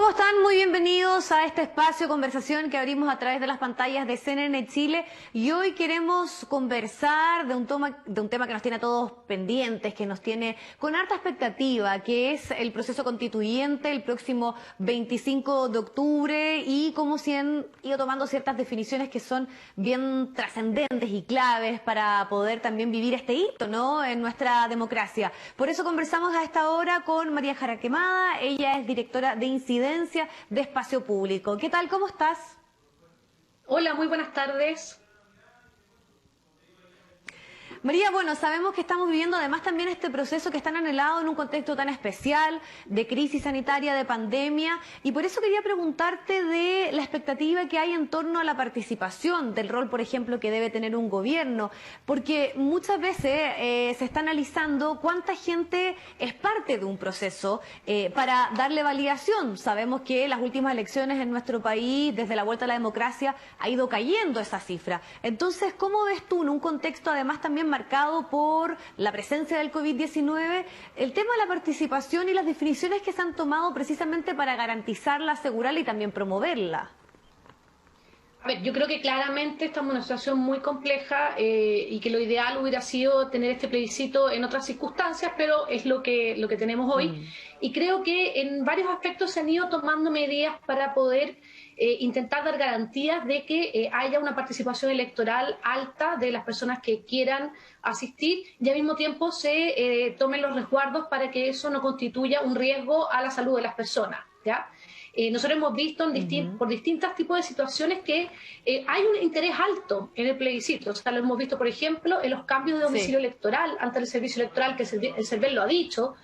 ¿Cómo están? Muy bienvenidos a este espacio de conversación que abrimos a través de las pantallas de CNN Chile. Y hoy queremos conversar de un tema que nos tiene a todos pendientes, que nos tiene con harta expectativa, que es el proceso constituyente el próximo 25 de octubre y cómo se han ido tomando ciertas definiciones que son bien trascendentes y claves para poder también vivir este hito, ¿no?, en nuestra democracia. Por eso conversamos a esta hora con María Jara Quemada. Ella es directora de Incidencia de Espacio Público. ¿Qué tal? ¿Cómo estás? Hola, muy buenas tardes. María, bueno, sabemos que estamos viviendo además también este proceso que es tan anhelado en un contexto tan especial de crisis sanitaria, de pandemia, y por eso quería preguntarte de la expectativa que hay en torno a la participación, del rol, por ejemplo, que debe tener un gobierno, porque muchas veces se está analizando cuánta gente es parte de un proceso para darle validación. Sabemos que las últimas elecciones en nuestro país, desde la vuelta a la democracia, ha ido cayendo esa cifra. Entonces, ¿cómo ves tú en un contexto además también marcado por la presencia del COVID-19, el tema de la participación y las definiciones que se han tomado precisamente para garantizarla, asegurarla y también promoverla? A ver, yo creo que claramente estamos en una situación muy compleja y que lo ideal hubiera sido tener este plebiscito en otras circunstancias, pero es lo que tenemos hoy. Y creo que en varios aspectos se han ido tomando medidas para poder intentar dar garantías de que haya una participación electoral alta de las personas que quieran asistir y al mismo tiempo se tomen los resguardos para que eso no constituya un riesgo a la salud de las personas, ¿ya? Nosotros hemos visto por distintos tipos de situaciones que hay un interés alto en el plebiscito. O sea, lo hemos visto, por ejemplo, en los cambios de domicilio electoral ante el servicio electoral, que el CERVEL lo ha dicho.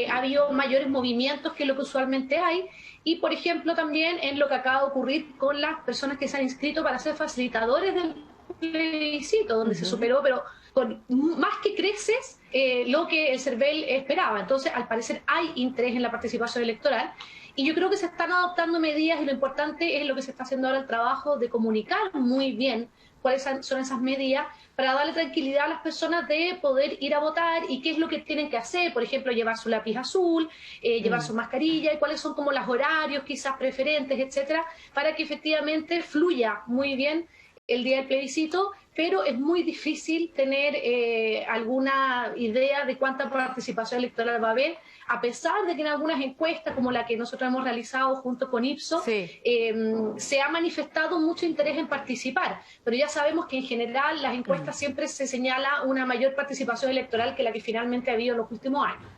Ha habido mayores movimientos que lo que usualmente hay. Y, por ejemplo, también en lo que acaba de ocurrir con las personas que se han inscrito para ser facilitadores del plebiscito, donde se superó, pero con más que creces, lo que el CERVEL esperaba. Entonces, al parecer, hay interés en la participación electoral. Y yo creo que se están adoptando medidas y lo importante es lo que se está haciendo ahora, el trabajo de comunicar muy bien cuáles son esas medidas para darle tranquilidad a las personas de poder ir a votar y qué es lo que tienen que hacer, por ejemplo, llevar su lápiz azul, llevar su mascarilla y cuáles son como los horarios quizás preferentes, etcétera, para que efectivamente fluya muy bien el día del plebiscito, pero es muy difícil tener alguna idea de cuánta participación electoral va a haber, a pesar de que en algunas encuestas, como la que nosotros hemos realizado junto con Ipsos, se ha manifestado mucho interés en participar, pero ya sabemos que en general las encuestas siempre se señala una mayor participación electoral que la que finalmente ha habido en los últimos años.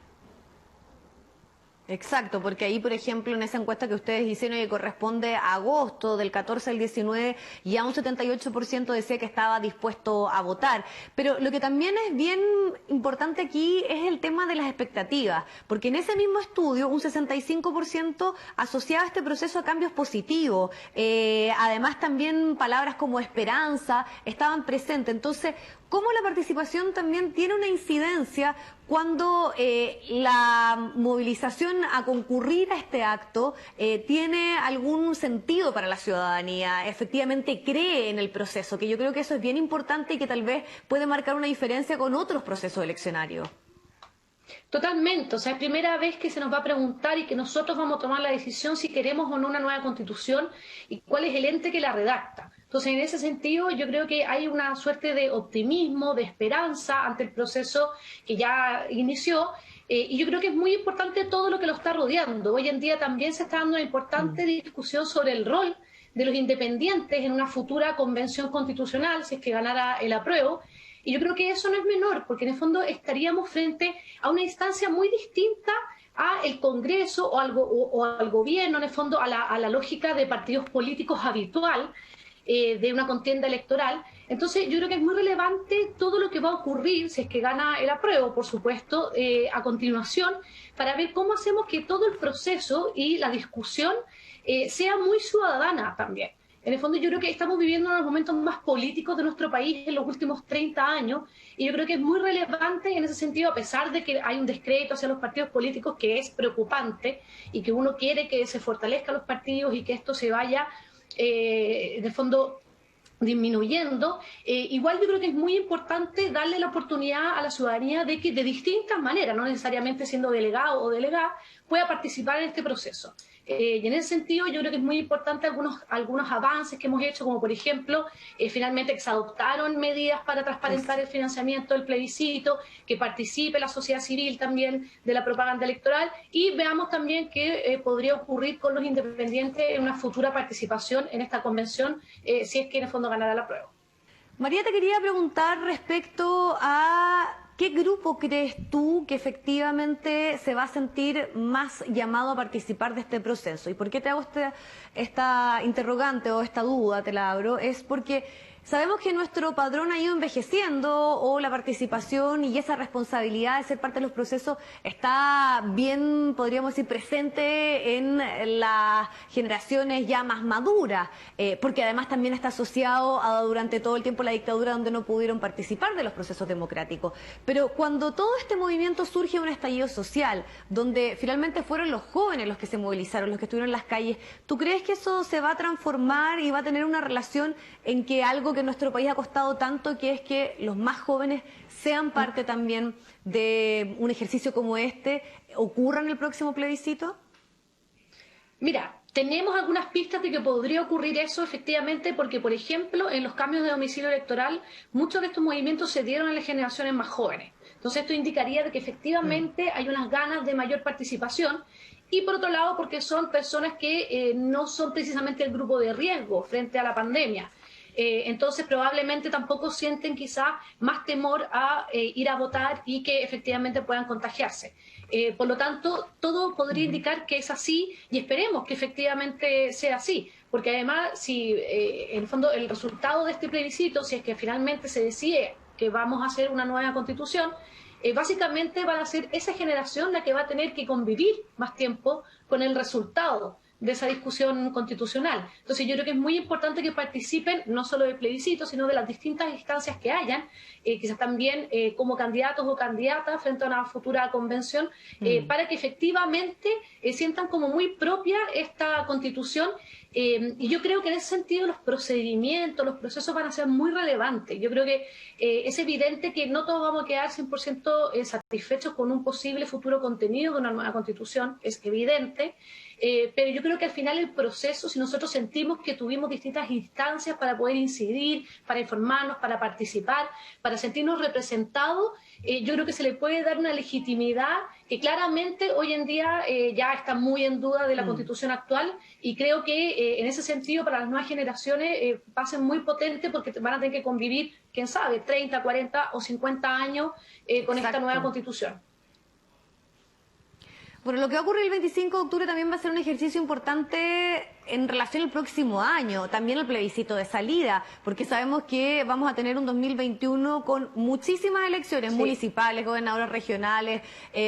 Exacto, porque ahí, por ejemplo, en esa encuesta que ustedes hicieron y que corresponde a agosto, del 14 al 19, ya un 78% decía que estaba dispuesto a votar. Pero lo que también es bien importante aquí es el tema de las expectativas, porque en ese mismo estudio un 65% asociaba este proceso a cambios positivos. Además, también palabras como esperanza estaban presentes. Entonces, ¿cómo la participación también tiene una incidencia cuando la movilización a concurrir a este acto tiene algún sentido para la ciudadanía? Efectivamente cree en el proceso, que yo creo que eso es bien importante y que tal vez puede marcar una diferencia con otros procesos eleccionarios. Totalmente, o sea, es primera vez que se nos va a preguntar y que nosotros vamos a tomar la decisión si queremos o no una nueva constitución y cuál es el ente que la redacta. Entonces, en ese sentido, yo creo que hay una suerte de optimismo, de esperanza ante el proceso que ya inició. Y yo creo que es muy importante todo lo que lo está rodeando. Hoy en día también se está dando una importante discusión sobre el rol de los independientes en una futura convención constitucional, si es que ganara el apruebo. Y yo creo que eso no es menor, porque en el fondo estaríamos frente a una instancia muy distinta al Congreso o al gobierno, en el fondo a la lógica de partidos políticos habitual de una contienda electoral. Entonces yo creo que es muy relevante todo lo que va a ocurrir, si es que gana el apruebo, por supuesto, a continuación, para ver cómo hacemos que todo el proceso y la discusión sea muy ciudadana también. En el fondo yo creo que estamos viviendo uno de los momentos más políticos de nuestro país en los últimos 30 años y yo creo que es muy relevante en ese sentido, a pesar de que hay un descrédito hacia los partidos políticos que es preocupante y que uno quiere que se fortalezcan los partidos y que esto se vaya, en el fondo, disminuyendo. Igual yo creo que es muy importante darle la oportunidad a la ciudadanía de que de distintas maneras, no necesariamente siendo delegado o delegada, pueda participar en este proceso. Y en ese sentido yo creo que es muy importante algunos avances que hemos hecho, como por ejemplo, finalmente que se adoptaron medidas para transparentar el financiamiento del plebiscito, que participe la sociedad civil también de la propaganda electoral, y veamos también qué podría ocurrir con los independientes en una futura participación en esta convención, si es que en el fondo ganará la prueba. María, te quería preguntar respecto a qué grupo crees tú que efectivamente se va a sentir más llamado a participar de este proceso. ¿Y por qué te hago esta interrogante o esta duda, te la abro? Es porque sabemos que nuestro padrón ha ido envejeciendo, o la participación y esa responsabilidad de ser parte de los procesos está bien, podríamos decir, presente en las generaciones ya más maduras, porque además también está asociado a durante todo el tiempo la dictadura, donde no pudieron participar de los procesos democráticos. Pero cuando todo este movimiento surge de un estallido social, donde finalmente fueron los jóvenes los que se movilizaron, los que estuvieron en las calles, ¿tú crees que eso se va a transformar y va a tener una relación en que algo que nuestro país ha costado tanto, que es que los más jóvenes sean parte también de un ejercicio como este, ocurra en el próximo plebiscito? Mira, tenemos algunas pistas de que podría ocurrir eso efectivamente, porque por ejemplo en los cambios de domicilio electoral muchos de estos movimientos se dieron en las generaciones más jóvenes. Entonces esto indicaría de que efectivamente hay unas ganas de mayor participación. Y por otro lado, porque son personas que no son precisamente el grupo de riesgo frente a la pandemia. Entonces probablemente tampoco sienten quizá más temor a ir a votar y que efectivamente puedan contagiarse. Por lo tanto, todo podría indicar que es así, y esperemos que efectivamente sea así, porque además si en el fondo el resultado de este plebiscito, si es que finalmente se decide que vamos a hacer una nueva constitución, básicamente va a ser esa generación la que va a tener que convivir más tiempo con el resultado de esa discusión constitucional. Entonces yo creo que es muy importante que participen no solo del plebiscito, sino de las distintas instancias que hayan, quizás también como candidatos o candidatas frente a una futura convención, para que efectivamente sientan como muy propia esta constitución. Y yo creo que en ese sentido los procedimientos, los procesos van a ser muy relevantes. Yo creo que es evidente que no todos vamos a quedar 100% satisfechos con un posible futuro contenido de una nueva constitución, es evidente. Pero yo creo que al final el proceso, si nosotros sentimos que tuvimos distintas instancias para poder incidir, para informarnos, para participar, para sentirnos representados, yo creo que se le puede dar una legitimidad que claramente hoy en día ya está muy en duda de la Constitución actual, y creo que en ese sentido para las nuevas generaciones va a ser muy potente, porque van a tener que convivir, quién sabe, 30, 40 o 50 años con esta nueva Constitución. Bueno, lo que va a ocurrir el 25 de octubre también va a ser un ejercicio importante en relación al próximo año, también el plebiscito de salida, porque sabemos que vamos a tener un 2021 con muchísimas elecciones municipales, gobernadores regionales,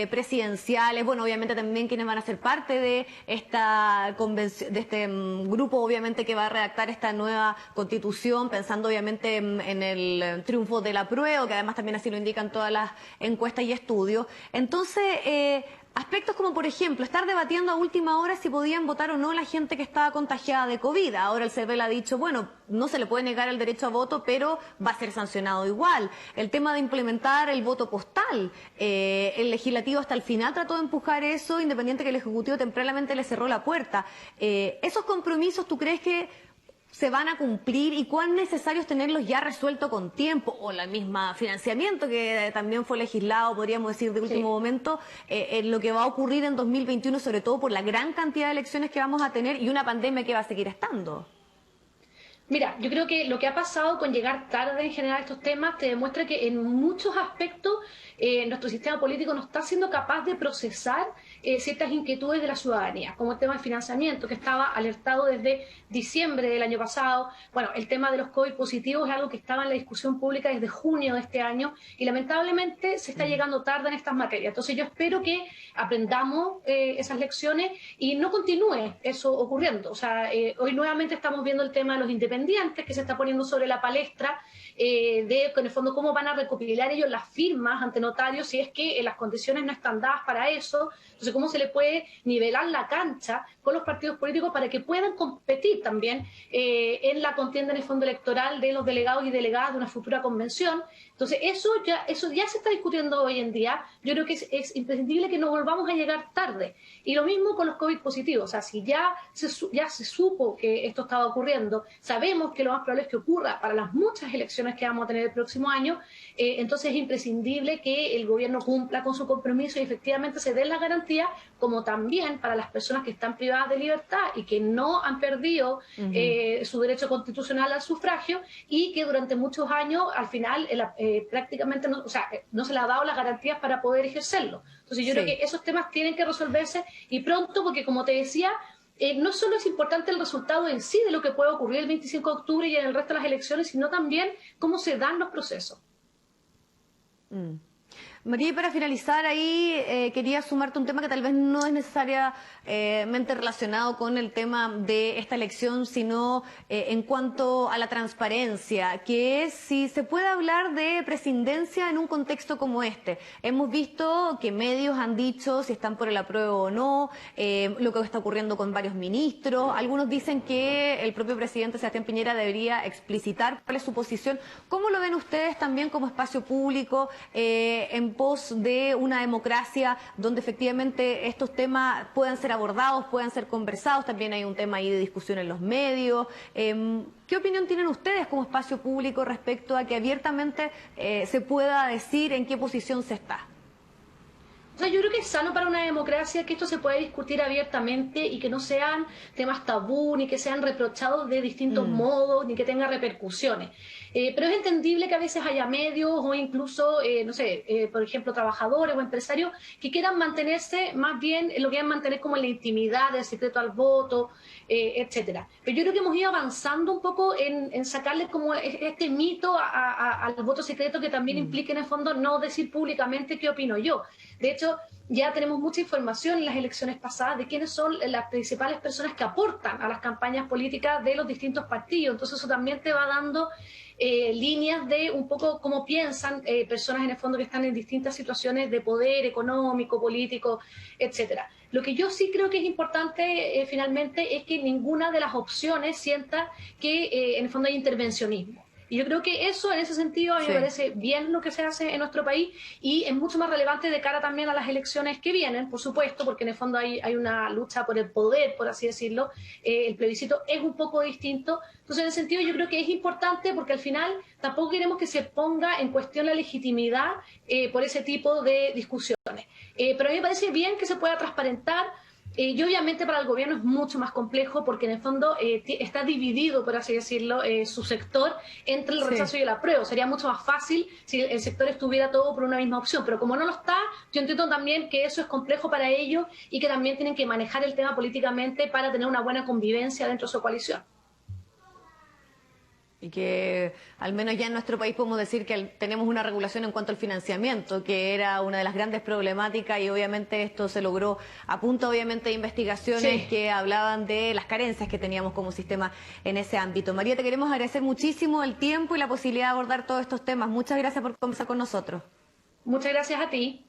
presidenciales, bueno, obviamente también quienes van a ser parte de esta convención, de este grupo, obviamente, que va a redactar esta nueva constitución, pensando obviamente en el triunfo del apruebo, que además también así lo indican todas las encuestas y estudios. Entonces, aspectos como, por ejemplo, estar debatiendo a última hora si podían votar o no la gente que estaba contagiada de COVID. Ahora el CERVEL ha dicho, bueno, no se le puede negar el derecho a voto, pero va a ser sancionado igual. El tema de implementar el voto postal. El legislativo hasta el final trató de empujar eso, independiente que el Ejecutivo tempranamente le cerró la puerta. ¿Esos compromisos tú crees que se van a cumplir, y cuán necesario es tenerlos ya resueltos con tiempo, o la misma financiamiento que también fue legislado, podríamos decir, de último momento, en lo que va a ocurrir en 2021, sobre todo por la gran cantidad de elecciones que vamos a tener y una pandemia que va a seguir estando? Mira, yo creo que lo que ha pasado con llegar tarde en general a estos temas te demuestra que en muchos aspectos nuestro sistema político no está siendo capaz de procesar ciertas inquietudes de la ciudadanía, como el tema del financiamiento, que estaba alertado desde diciembre del año pasado. Bueno, el tema de los COVID positivos es algo que estaba en la discusión pública desde junio de este año, y lamentablemente se está llegando tarde en estas materias. Entonces yo espero que aprendamos esas lecciones y no continúe eso ocurriendo. O sea, hoy nuevamente estamos viendo el tema de los independientes que se está poniendo sobre la palestra, de, en el fondo, cómo van a recopilar ellos las firmas ante notarios si es que las condiciones no están dadas para eso. Entonces, cómo se le puede nivelar la cancha con los partidos políticos para que puedan competir también en la contienda en el fondo electoral de los delegados y delegadas de una futura convención. Entonces, eso ya se está discutiendo hoy en día. Yo creo que es imprescindible que no volvamos a llegar tarde. Y lo mismo con los COVID positivos. O sea, si ya se supo que esto estaba ocurriendo, sabemos que lo más probable es que ocurra para las muchas elecciones que vamos a tener el próximo año, entonces es imprescindible que el gobierno cumpla con su compromiso y efectivamente se den las garantías, como también para las personas que están privadas de libertad y que no han perdido su derecho constitucional al sufragio y que durante muchos años, al final, prácticamente no se le ha dado las garantías para poder ejercerlo. Entonces yo creo que esos temas tienen que resolverse y pronto, porque como te decía, no solo es importante el resultado en sí de lo que puede ocurrir el 25 de octubre y en el resto de las elecciones, sino también cómo se dan los procesos. María, y para finalizar ahí, quería sumarte un tema que tal vez no es necesariamente relacionado con el tema de esta elección, sino en cuanto a la transparencia, que es si se puede hablar de presidencia en un contexto como este. Hemos visto que medios han dicho si están por el apruebo o no, lo que está ocurriendo con varios ministros. Algunos dicen que el propio presidente Sebastián Piñera debería explicitar cuál es su posición. ¿Cómo lo ven ustedes también como espacio público en pos de una democracia donde efectivamente estos temas puedan ser abordados, puedan ser conversados? También hay un tema ahí de discusión en los medios. ¿Qué opinión tienen ustedes como espacio público respecto a que abiertamente se pueda decir en qué posición se está? O sea, yo creo que es sano para una democracia que esto se pueda discutir abiertamente y que no sean temas tabú, ni que sean reprochados de distintos modos, ni que tenga repercusiones. Pero es entendible que a veces haya medios o incluso, por ejemplo, trabajadores o empresarios que quieran mantenerse, más bien lo quieran mantener como en la intimidad, el secreto al voto, etcétera. Pero yo creo que hemos ido avanzando un poco en sacarle como este mito al voto secreto que también implica en el fondo no decir públicamente qué opino yo. De hecho, ya tenemos mucha información en las elecciones pasadas de quiénes son las principales personas que aportan a las campañas políticas de los distintos partidos. Entonces eso también te va dando líneas de un poco cómo piensan personas en el fondo que están en distintas situaciones de poder económico, político, etcétera. Lo que yo sí creo que es importante finalmente es que ninguna de las opciones sienta que en el fondo hay intervencionismo. Y yo creo que eso, en ese sentido, a mí me parece bien lo que se hace en nuestro país y es mucho más relevante de cara también a las elecciones que vienen, por supuesto, porque en el fondo hay una lucha por el poder, por así decirlo. El plebiscito es un poco distinto. Entonces, en ese sentido, yo creo que es importante porque al final tampoco queremos que se ponga en cuestión la legitimidad por ese tipo de discusiones. Pero a mí me parece bien que se pueda transparentar. Y obviamente para el gobierno es mucho más complejo porque en el fondo está dividido, por así decirlo, su sector entre el rechazo y el apruebo. Sería mucho más fácil si el sector estuviera todo por una misma opción, pero como no lo está, yo entiendo también que eso es complejo para ellos y que también tienen que manejar el tema políticamente para tener una buena convivencia dentro de su coalición. Y que al menos ya en nuestro país podemos decir que tenemos una regulación en cuanto al financiamiento, que era una de las grandes problemáticas y obviamente esto se logró a punta obviamente de investigaciones que hablaban de las carencias que teníamos como sistema en ese ámbito. María, te queremos agradecer muchísimo el tiempo y la posibilidad de abordar todos estos temas. Muchas gracias por conversar con nosotros. Muchas gracias a ti.